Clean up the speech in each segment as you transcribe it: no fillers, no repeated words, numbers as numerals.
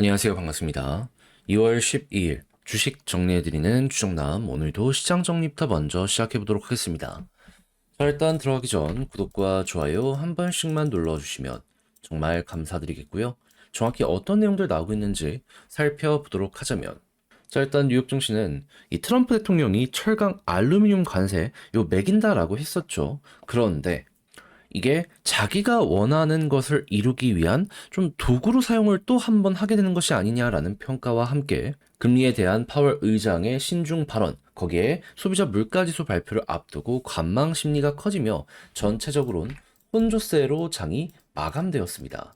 안녕하세요. 반갑습니다. 2월 12일 주식 정리해드리는 주정남, 오늘도 시장 정리부터 먼저 시작해보도록 하겠습니다. 자, 일단 들어가기 전 구독과 좋아요 한 번씩만 눌러주시면 정말 감사드리겠고요. 정확히 어떤 내용들 나오고 있는지 살펴보도록 하자면, 자, 일단 뉴욕 증시는 이 트럼프 대통령이 철강 알루미늄 관세 요 매긴다라고 했었죠. 그런데 이게 자기가 원하는 것을 이루기 위한 좀 도구로 사용을 또 한 번 하게 되는 것이 아니냐라는 평가와 함께 금리에 대한 파월 의장의 신중 발언, 거기에 소비자 물가지수 발표를 앞두고 관망 심리가 커지며 전체적으로는 혼조세로 장이 마감되었습니다.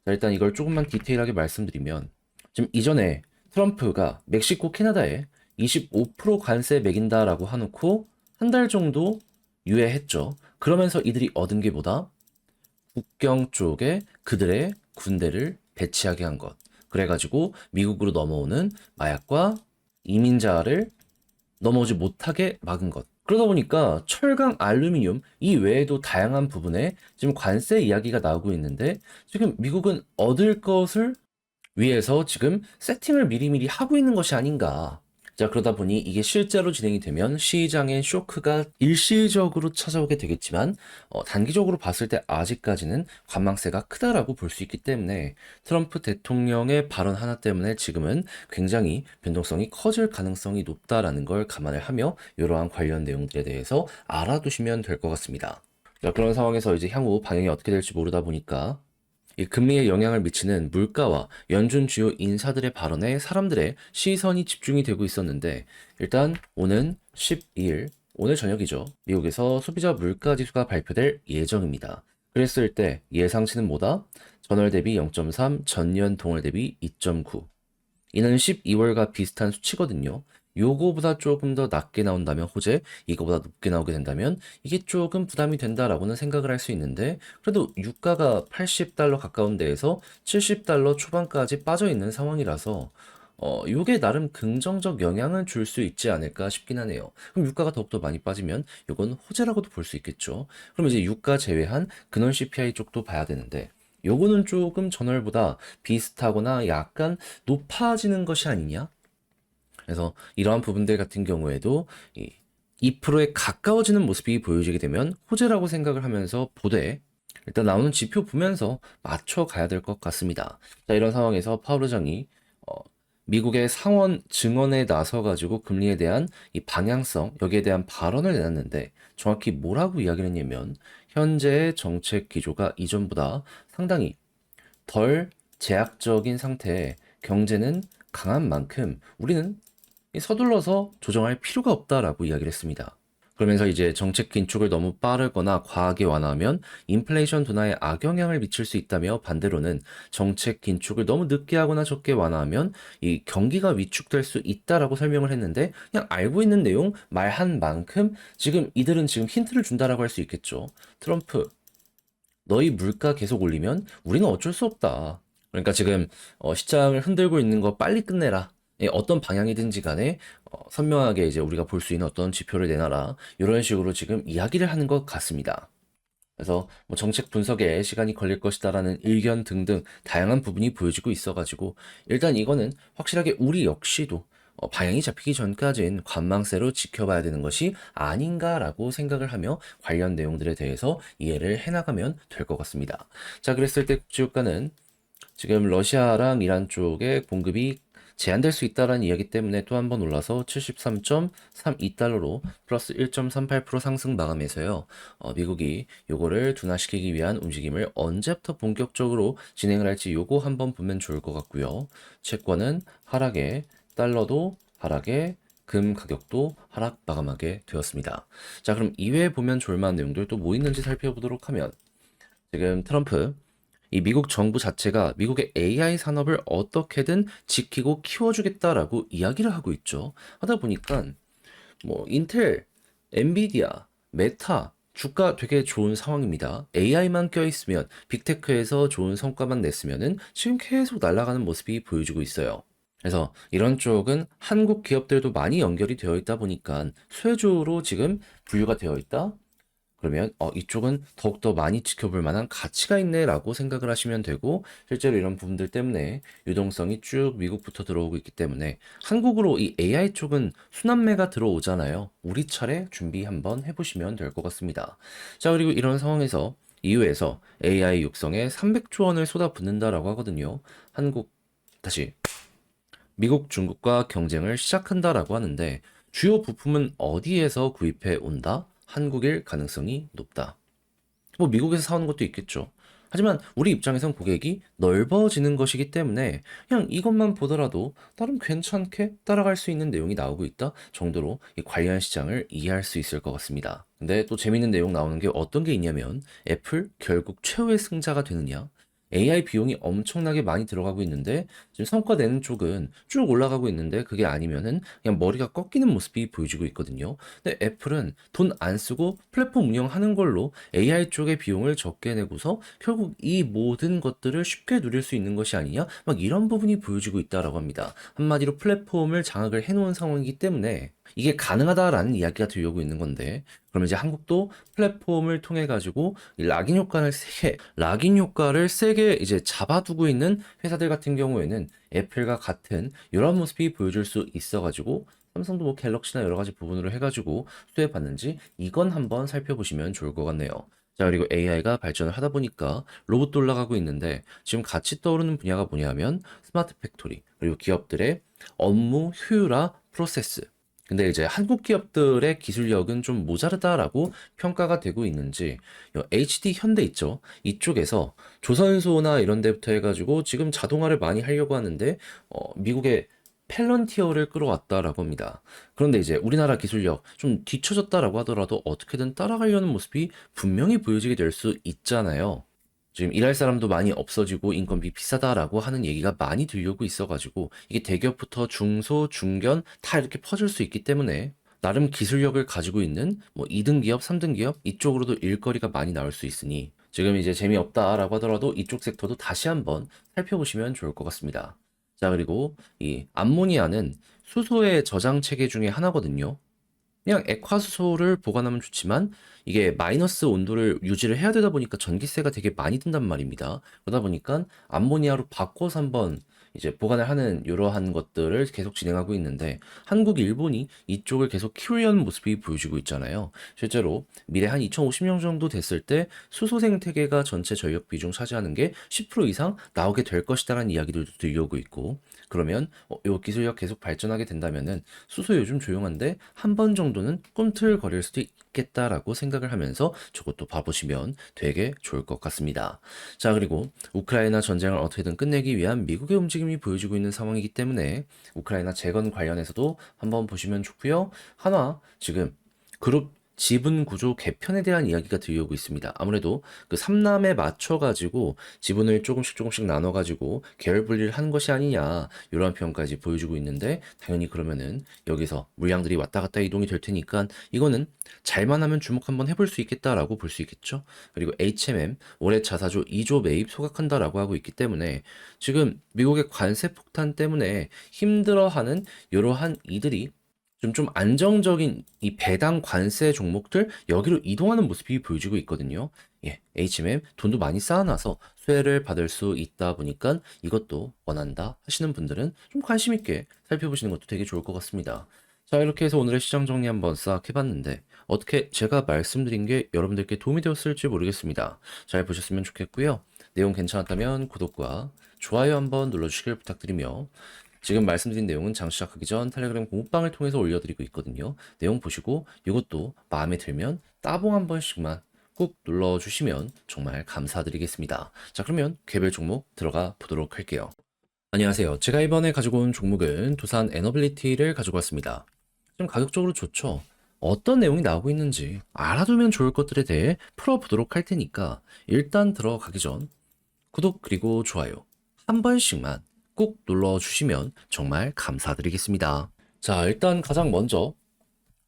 자, 일단 이걸 조금만 디테일하게 말씀드리면, 지금 이전에 트럼프가 멕시코, 캐나다에 25% 관세 매긴다라고 해놓고 한 달 정도 유예했죠. 그러면서 이들이 얻은 게 뭐다? 국경 쪽에 그들의 군대를 배치하게 한 것. 그래가지고 미국으로 넘어오는 마약과 이민자를 넘어오지 못하게 막은 것. 그러다 보니까 철강, 알루미늄 이 외에도 다양한 부분에 지금 관세 이야기가 나오고 있는데, 지금 미국은 얻을 것을 위해서 지금 세팅을 미리미리 하고 있는 것이 아닌가. 자, 그러다 보니 이게 실제로 진행이 되면 시장의 쇼크가 일시적으로 찾아오게 되겠지만, 단기적으로 봤을 때 아직까지는 관망세가 크다라고 볼 수 있기 때문에 트럼프 대통령의 발언 하나 때문에 지금은 굉장히 변동성이 커질 가능성이 높다라는 걸 감안을 하며 이러한 관련 내용들에 대해서 알아두시면 될 것 같습니다. 자, 그런 상황에서 이제 향후 방향이 어떻게 될지 모르다 보니까 이 금리에 영향을 미치는 물가와 연준 주요 인사들의 발언에 사람들의 시선이 집중이 되고 있었는데, 일단 오는 12일, 오늘 저녁이죠. 미국에서 소비자 물가 지수가 발표될 예정입니다. 그랬을 때 예상치는 뭐다? 전월 대비 0.3, 전년 동월 대비 2.9. 이는 12월과 비슷한 수치거든요. 요거보다 조금 더 낮게 나온다면 호재, 이거보다 높게 나오게 된다면 이게 조금 부담이 된다라고는 생각을 할 수 있는데, 그래도 유가가 80달러 가까운 데에서 70달러 초반까지 빠져 있는 상황이라서 요게 나름 긍정적 영향을 줄 수 있지 않을까 싶긴 하네요. 그럼 유가가 더욱더 많이 빠지면 요건 호재라고도 볼 수 있겠죠. 그럼 이제 유가 제외한 근원 CPI 쪽도 봐야 되는데, 요거는 조금 전월보다 비슷하거나 약간 높아지는 것이 아니냐? 그래서 이러한 부분들 같은 경우에도 이 2%에 가까워지는 모습이 보여지게 되면 호재라고 생각을 하면서 보되, 일단 나오는 지표 보면서 맞춰 가야 될 것 같습니다. 자, 이런 상황에서 파월 의장이 어, 미국의 상원 증언에 나서 가지고 금리에 대한 이 방향성, 여기에 대한 발언을 내놨는데, 정확히 뭐라고 이야기를 했냐면, 현재의 정책 기조가 이전보다 상당히 덜 제약적인 상태에 경제는 강한 만큼 우리는 서둘러서 조정할 필요가 없다라고 이야기를 했습니다. 그러면서 이제 정책 긴축을 너무 빠르거나 과하게 완화하면 인플레이션 둔화에 악영향을 미칠 수 있다며, 반대로는 정책 긴축을 너무 늦게 하거나 적게 완화하면 이 경기가 위축될 수 있다라고 설명을 했는데, 그냥 알고 있는 내용 말한 만큼 지금 이들은 지금 힌트를 준다라고 할 수 있겠죠. 트럼프, 너희 물가 계속 올리면 우리는 어쩔 수 없다. 그러니까 지금 시장을 흔들고 있는 거 빨리 끝내라. 예, 어떤 방향이든지 간에 선명하게 이제 우리가 볼 수 있는 어떤 지표를 내놔라. 이런 식으로 지금 이야기를 하는 것 같습니다. 그래서 뭐 정책 분석에 시간이 걸릴 것이다라는 의견 등등 다양한 부분이 보여지고 있어가지고, 일단 이거는 확실하게 우리 역시도 방향이 잡히기 전까지는 관망세로 지켜봐야 되는 것이 아닌가라고 생각을 하며 관련 내용들에 대해서 이해를 해나가면 될 것 같습니다. 자, 그랬을 때 국제유가는 지금 러시아랑 이란 쪽에 공급이 제한될 수 있다라는 이야기 때문에 또 한 번 올라서 73.32달러로 플러스 1.38% 상승 마감해서요. 미국이 요거를 둔화시키기 위한 움직임을 언제부터 본격적으로 진행을 할지 요거 한번 보면 좋을 것 같고요. 채권은 하락에, 달러도 하락에, 금 가격도 하락 마감하게 되었습니다. 자, 그럼 이외에 보면 좋을 만한 내용들 또 뭐 있는지 살펴보도록 하면, 지금 트럼프 이 미국 정부 자체가 미국의 AI 산업을 어떻게든 지키고 키워주겠다라고 이야기를 하고 있죠. 하다 보니까 뭐 인텔, 엔비디아, 메타 주가 되게 좋은 상황입니다. AI만 껴있으면, 빅테크에서 좋은 성과만 냈으면은 지금 계속 날아가는 모습이 보여지고 있어요. 그래서 이런 쪽은 한국 기업들도 많이 연결이 되어 있다 보니까 수혜주로 지금 분류가 되어 있다. 그러면 이쪽은 더욱더 많이 지켜볼 만한 가치가 있네라고 생각을 하시면 되고, 실제로 이런 부분들 때문에 유동성이 쭉 미국부터 들어오고 있기 때문에 한국으로 이 AI 쪽은 순환매가 들어오잖아요. 우리 차례 준비 한번 해보시면 될 것 같습니다. 자, 그리고 이런 상황에서 EU에서 AI 육성에 300조 원을 쏟아붓는다라고 하거든요. 다시 미국, 중국과 경쟁을 시작한다라고 하는데 주요 부품은 어디에서 구입해 온다? 한국일 가능성이 높다. 뭐 미국에서 사오는 것도 있겠죠. 하지만 우리 입장에선 고객이 넓어지는 것이기 때문에 그냥 이것만 보더라도 나름 괜찮게 따라갈 수 있는 내용이 나오고 있다 정도로 이 관련 시장을 이해할 수 있을 것 같습니다. 근데 또 재밌는 내용 나오는 게 어떤 게 있냐면 애플 결국 최후의 승자가 되느냐? AI 비용이 엄청나게 많이 들어가고 있는데 지금 성과 내는 쪽은 쭉 올라가고 있는데 그게 아니면은 그냥 머리가 꺾이는 모습이 보여지고 있거든요. 근데 애플은 돈 안 쓰고 플랫폼 운영하는 걸로 AI 쪽의 비용을 적게 내고서 결국 이 모든 것들을 쉽게 누릴 수 있는 것이 아니냐? 막 이런 부분이 보여지고 있다라고 합니다. 한마디로 플랫폼을 장악을 해놓은 상황이기 때문에 이게 가능하다라는 이야기가 들려오고 있는 건데, 그러면 이제 한국도 플랫폼을 통해 가지고 이 락인 효과를 세게 이제 잡아두고 있는 회사들 같은 경우에는 애플과 같은 이런 모습이 보여줄 수 있어가지고 삼성도 뭐 갤럭시나 여러 가지 부분으로 해가지고 수혜 받는지 이건 한번 살펴보시면 좋을 것 같네요. 자, 그리고 AI가 발전을 하다 보니까 로봇도 올라가고 있는데 지금 같이 떠오르는 분야가 뭐냐면 스마트 팩토리, 그리고 기업들의 업무 효율화 프로세스. 근데 이제 한국 기업들의 기술력은 좀 모자르다라고 평가가 되고 있는지 HD 현대 있죠? 이쪽에서 조선소나 이런 데부터 해가지고 지금 자동화를 많이 하려고 하는데 미국의 펠런티어를 끌어왔다라고 합니다. 그런데 이제 우리나라 기술력 좀 뒤처졌다라고 하더라도 어떻게든 따라가려는 모습이 분명히 보여지게 될 수 있잖아요. 지금 일할 사람도 많이 없어지고 인건비 비싸다라고 하는 얘기가 많이 들려오고 있어가지고 이게 대기업부터 중소, 중견 다 이렇게 퍼질 수 있기 때문에 나름 기술력을 가지고 있는 뭐 2등 기업, 3등 기업 이쪽으로도 일거리가 많이 나올 수 있으니 지금 이제 재미없다라고 하더라도 이쪽 섹터도 다시 한번 살펴보시면 좋을 것 같습니다. 자, 그리고 이 암모니아는 수소의 저장 체계 중에 하나거든요. 그냥 액화수소를 보관하면 좋지만 이게 마이너스 온도를 유지를 해야 되다 보니까 전기세가 되게 많이 든단 말입니다. 그러다 보니까 암모니아로 바꿔서 한번 이제 보관을 하는 이러한 것들을 계속 진행하고 있는데 한국, 일본이 이쪽을 계속 키우려는 모습이 보여지고 있잖아요. 실제로 미래 한 2050년 정도 됐을 때 수소 생태계가 전체 전력 비중 차지하는 게 10% 이상 나오게 될 것이다라는 이야기들도 들려오고 있고, 그러면 이 기술력 계속 발전하게 된다면은 수소 요즘 조용한데 한 번 정도는 꿈틀거릴 수도 있겠다라고 생각을 하면서 저것도 봐보시면 되게 좋을 것 같습니다. 자, 그리고 우크라이나 전쟁을 어떻게든 끝내기 위한 미국의 움직임이 보여지고 있는 상황이기 때문에 우크라이나 재건 관련해서도 한번 보시면 좋고요. 하나 지금 그룹 지분 구조 개편에 대한 이야기가 들려오고 있습니다. 아무래도 그 3남에 맞춰가지고 지분을 조금씩 나눠가지고 계열 분리를 한 것이 아니냐 이런 평가까지 보여주고 있는데 당연히 그러면은 여기서 물량들이 왔다 갔다 이동이 될 테니까 이거는 잘만 하면 주목 한번 해볼 수 있겠다라고 볼 수 있겠죠. 그리고 HMM 올해 자사주 2조 매입 소각한다라고 하고 있기 때문에 지금 미국의 관세 폭탄 때문에 힘들어하는 이러한 이들이 좀 안정적인 이 배당 관세 종목들 여기로 이동하는 모습이 보여지고 있거든요. 예, HMM 돈도 많이 쌓아놔서 수혜를 받을 수 있다 보니까 이것도 원한다 하시는 분들은 좀 관심 있게 살펴보시는 것도 되게 좋을 것 같습니다. 자, 이렇게 해서 오늘의 시장 정리 한번 싹 해봤는데 어떻게 제가 말씀드린 게 여러분들께 도움이 되었을지 모르겠습니다. 잘 보셨으면 좋겠고요. 내용 괜찮았다면 구독과 좋아요 한번 눌러주시길 부탁드리며 지금 말씀드린 내용은 장 시작하기 전 텔레그램 공부방을 통해서 올려드리고 있거든요. 내용 보시고 이것도 마음에 들면 따봉 한 번씩만 꾹 눌러주시면 정말 감사드리겠습니다. 자, 그러면 개별 종목 들어가 보도록 할게요. 안녕하세요. 제가 이번에 가지고 온 종목은 두산 에너빌리티를 가지고 왔습니다. 좀 가격적으로 좋죠? 어떤 내용이 나오고 있는지 알아두면 좋을 것들에 대해 풀어보도록 할 테니까 일단 들어가기 전 구독 그리고 좋아요 한 번씩만 꼭 눌러주시면 정말 감사드리겠습니다. 자, 일단 가장 먼저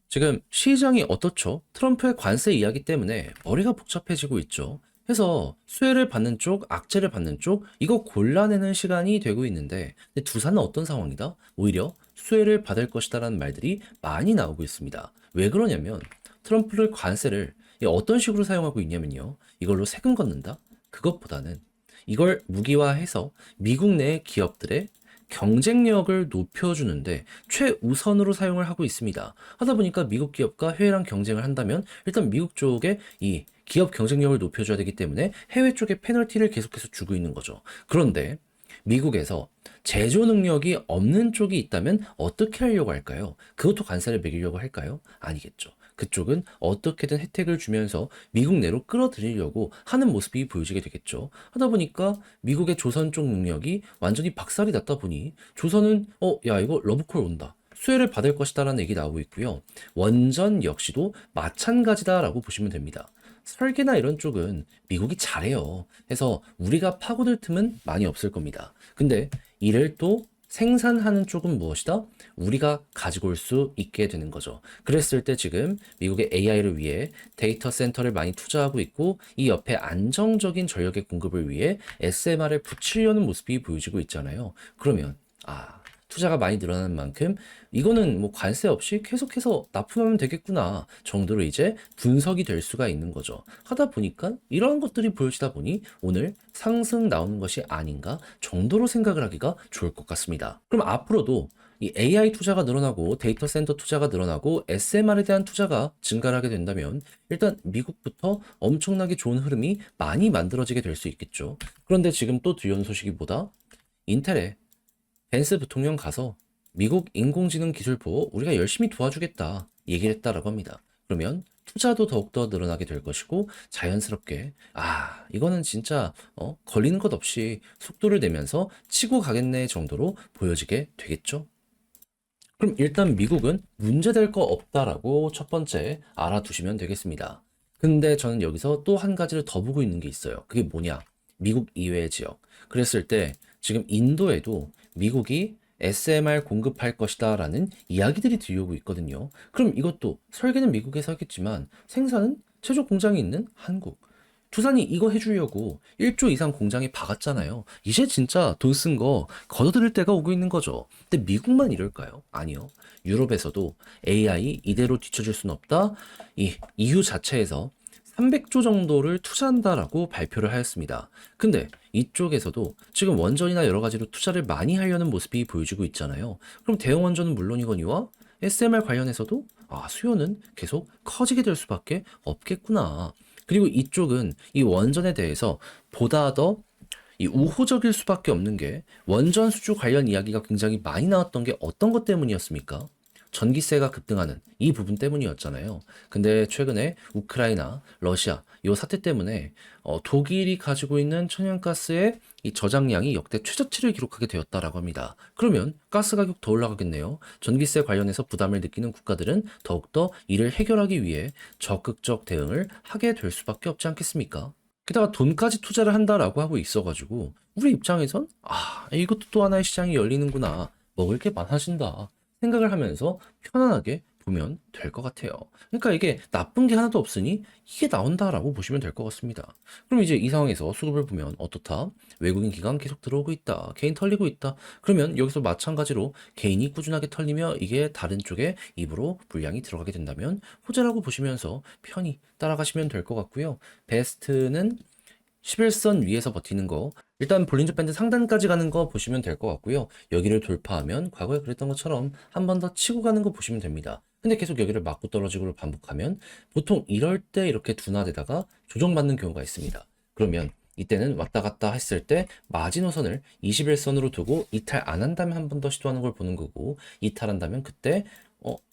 지금 시장이 어떻죠? 트럼프의 관세 이야기 때문에 머리가 복잡해지고 있죠. 해서 수혜를 받는 쪽, 악재를 받는 쪽, 이거 골라내는 시간이 되고 있는데 근데 두산은 어떤 상황이다? 오히려 수혜를 받을 것이다라는 말들이 많이 나오고 있습니다. 왜 그러냐면 트럼프를 관세를 이 어떤 식으로 사용하고 있냐면요. 이걸로 세금 걷는다? 그것보다는 이걸 무기화해서 미국 내 기업들의 경쟁력을 높여주는데 최우선으로 사용을 하고 있습니다. 하다 보니까 미국 기업과 해외랑 경쟁을 한다면 일단 미국 쪽에 이 기업 경쟁력을 높여줘야 되기 때문에 해외 쪽에 페널티를 계속해서 주고 있는 거죠. 그런데 미국에서 제조 능력이 없는 쪽이 있다면 어떻게 하려고 할까요? 그것도 관세를 매기려고 할까요? 아니겠죠. 그쪽은 어떻게든 혜택을 주면서 미국 내로 끌어들이려고 하는 모습이 보여지게 되겠죠. 하다 보니까 미국의 조선 쪽 능력이 완전히 박살이 났다 보니 조선은 야 이거 러브콜 온다. 수혜를 받을 것이다라는 얘기 나오고 있고요. 원전 역시도 마찬가지다라고 보시면 됩니다. 설계나 이런 쪽은 미국이 잘해요. 해서 우리가 파고들 틈은 많이 없을 겁니다. 근데 이를 또 생산하는 쪽은 무엇이다? 우리가 가지고 올 수 있게 되는 거죠. 그랬을 때 지금 미국의 AI를 위해 데이터 센터를 많이 투자하고 있고 이 옆에 안정적인 전력의 공급을 위해 SMR을 붙이려는 모습이 보여지고 있잖아요. 그러면 투자가 많이 늘어나는 만큼 이거는 뭐 관세 없이 계속해서 납품하면 되겠구나 정도로 이제 분석이 될 수가 있는 거죠. 하다 보니까 이런 것들이 보여지다 보니 오늘 상승 나오는 것이 아닌가 정도로 생각을 하기가 좋을 것 같습니다. 그럼 앞으로도 이 AI 투자가 늘어나고 데이터 센터 투자가 늘어나고 SMR에 대한 투자가 증가를 하게 된다면 일단 미국부터 엄청나게 좋은 흐름이 많이 만들어지게 될 수 있겠죠. 그런데 지금 또 들려오는 소식이 뭐다? 인텔에 벤스 부통령 가서 미국 인공지능 기술 보호 우리가 열심히 도와주겠다 얘기를 했다라고 합니다. 그러면 투자도 더욱더 늘어나게 될 것이고 자연스럽게 이거는 진짜 걸리는 것 없이 속도를 내면서 치고 가겠네 정도로 보여지게 되겠죠. 그럼 일단 미국은 문제될 거 없다라고 첫 번째 알아두시면 되겠습니다. 근데 저는 여기서 또 한 가지를 더 보고 있는 게 있어요. 그게 뭐냐? 미국 이외의 지역. 그랬을 때 지금 인도에도 미국이 SMR 공급할 것이다 라는 이야기들이 들려오고 있거든요. 그럼 이것도 설계는 미국에서 하겠지만 생산은 제조 공장이 있는 한국. 두산이 이거 해주려고 1조 이상 공장에 박았잖아요. 이제 진짜 돈 쓴 거 걷어들일 때가 오고 있는 거죠. 근데 미국만 이럴까요? 아니요. 유럽에서도 AI 이대로 뒤처질 수는 없다. 이 EU 자체에서 300조 정도를 투자한다라고 발표를 하였습니다. 근데 이쪽에서도 지금 원전이나 여러 가지로 투자를 많이 하려는 모습이 보여지고 있잖아요. 그럼 대형 원전은 물론이거니와 SMR 관련해서도 수요는 계속 커지게 될 수밖에 없겠구나. 그리고 이쪽은 이 원전에 대해서 보다 더 이 우호적일 수밖에 없는 게 원전 수주 관련 이야기가 굉장히 많이 나왔던 게 어떤 것 때문이었습니까? 전기세가 급등하는 이 부분 때문이었잖아요. 근데 최근에 우크라이나, 러시아 이 사태 때문에 독일이 가지고 있는 천연가스의 이 저장량이 역대 최저치를 기록하게 되었다라고 합니다. 그러면 가스 가격 더 올라가겠네요. 전기세 관련해서 부담을 느끼는 국가들은 더욱더 이를 해결하기 위해 적극적 대응을 하게 될 수밖에 없지 않겠습니까? 게다가 돈까지 투자를 한다라고 하고 있어가지고 우리 입장에선 이것도 또 하나의 시장이 열리는구나. 먹을 게 많아진다. 생각을 하면서 편안하게 보면 될 것 같아요. 그러니까 이게 나쁜 게 하나도 없으니 이게 나온다라고 보시면 될 것 같습니다. 그럼 이제 이 상황에서 수급을 보면 어떻다? 외국인 기관 계속 들어오고 있다. 개인 털리고 있다. 그러면 여기서 마찬가지로 개인이 꾸준하게 털리며 이게 다른 쪽에 입으로 물량이 들어가게 된다면 호재라고 보시면서 편히 따라가시면 될 것 같고요. 베스트는 11선 위에서 버티는 거 일단 볼린저 밴드 상단까지 가는 거 보시면 될 것 같고요. 여기를 돌파하면 과거에 그랬던 것처럼 한 번 더 치고 가는 거 보시면 됩니다. 근데 계속 여기를 맞고 떨어지고를 반복하면 보통 이럴 때 이렇게 둔화되다가 조정받는 경우가 있습니다. 그러면 이때는 왔다 갔다 했을 때 마지노선을 21선으로 두고 이탈 안 한다면 한 번 더 시도하는 걸 보는 거고 이탈한다면 그때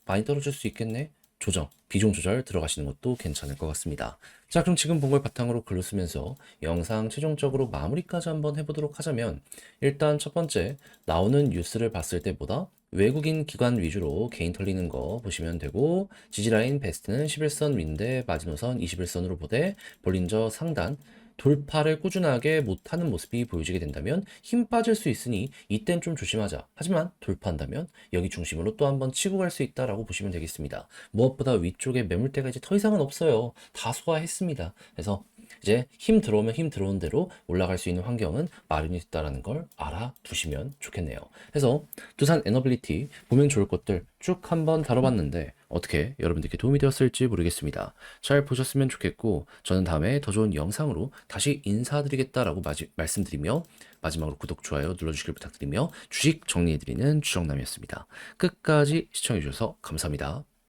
많이 떨어질 수 있겠네. 조정, 비중 조절 들어가시는 것도 괜찮을 것 같습니다. 자, 그럼 지금 본 걸 바탕으로 글로 쓰면서 영상 최종적으로 마무리까지 한번 해보도록 하자면 일단 첫 번째 나오는 뉴스를 봤을 때보다 외국인 기관 위주로 개인 털리는 거 보시면 되고 지지라인 베스트는 11선 윈데 마지노선 21선으로 보되 볼린저 상단 돌파를 꾸준하게 못하는 모습이 보여지게 된다면 힘 빠질 수 있으니 이땐 좀 조심하자. 하지만 돌파한다면 여기 중심으로 또 한번 치고 갈 수 있다라고 보시면 되겠습니다. 무엇보다 위쪽에 매물대가 이제 더 이상은 없어요. 다 소화했습니다. 그래서 이제 힘 들어오면 힘 들어온 대로 올라갈 수 있는 환경은 마련이 됐다라는 걸 알아두시면 좋겠네요. 그래서 두산 에너빌리티 보면 좋을 것들 쭉 한번 다뤄봤는데 어떻게 여러분들께 도움이 되었을지 모르겠습니다. 잘 보셨으면 좋겠고 저는 다음에 더 좋은 영상으로 다시 인사드리겠다라고 말씀드리며 마지막으로 구독, 좋아요 눌러주시길 부탁드리며 주식 정리해드리는 주정남이었습니다. 끝까지 시청해주셔서 감사합니다.